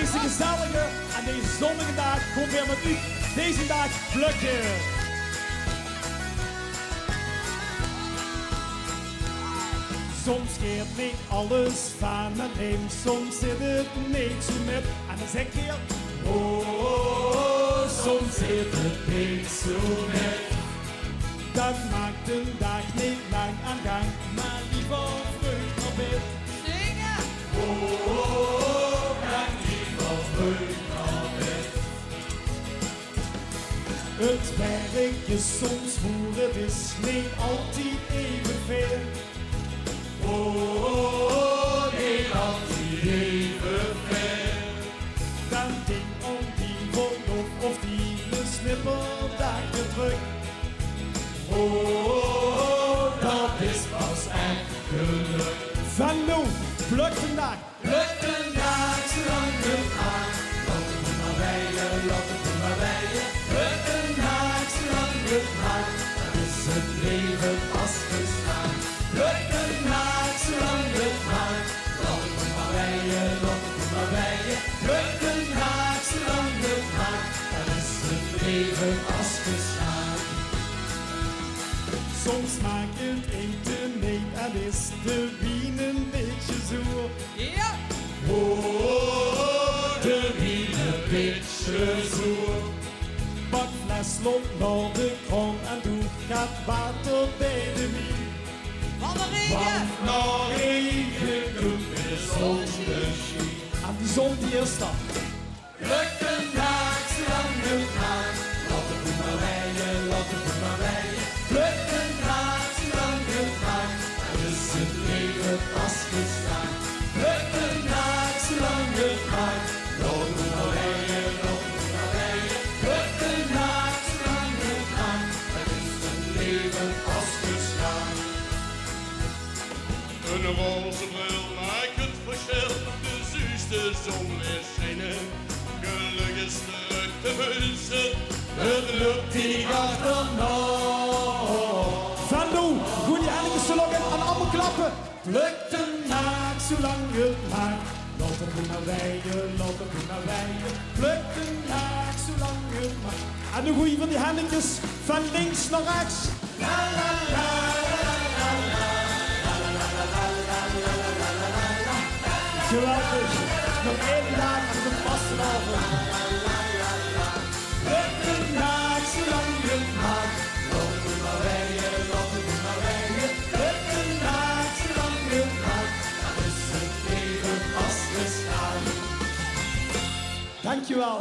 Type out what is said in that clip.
deze gezellige en deze zonnige dag gewoon weer met u deze dag plukken. Soms geeft niet alles van mijn leven, soms zit het niet zo met. En dan zeg je, oh, soms zit het niet zo met. Dat maakt een dag niet lang aan gang, maar liever vreugd naar bed. Zingen! Oh, dan liever vreugd naar bed. Het werk is soms voor, het is niet altijd even veel. Oh, niet altijd even veel. Dan ding om die verlof of die snipperdag terug. Oh, dat is pas echt geluk. Van nu, pluk vandaag. Pluk vandaag, zolang het gaat. Laat het er maar bij je, laat het er maar bij je. Pluk vandaag, zolang het gaat. Dan is het leven pas gestaan. Pluk vandaag, zolang het gaat. Laat het er maar bij je, laat het er maar bij je. Pluk vandaag, zolang het gaat. Dan is het leven pas gestaan. Soms maakt het eten niet en is de wien een beetje zoer. Ja! Oh, de wien een beetje zoer. Pak fles loopt naar de krant en doe gaat water bij de wien. Van de regen! Want naar regen doet de zon de schie. En die zon die is dan. Pluk vandaag, zolang het gaat. Laat het er maar bij je, laat het er maar bij je. Pluk vandaag, zolang het gaat. Dan is het leven pas gestaan. Pluk vandaag, zolang het gaat. Laat het er maar bij je, laat het er maar bij je. Pluk vandaag, zolang het gaat. Dan is het leven pas gestaan. Een roze bril maakt het verschil, de zuurste zon weer schijnen. Geluk is terug te vulsen, Het lukt die achterna. Van nu, goeie handjes zo lang en allemaal klappen. Pluk de Maak zolang het maakt. Laat het er maar bij je, laat het er maar bij je. Pluk de naak zolang het maakt. En de goeie van die handjes van links naar rechts. Geweldig. Nog één dag en de vastenavond. Pluk de naak zolang het maakt. Laat het maar bij je, laat het maar bij je. Pluk de naak zolang het maakt. Dan is het leven pas gestaan. Dankjewel.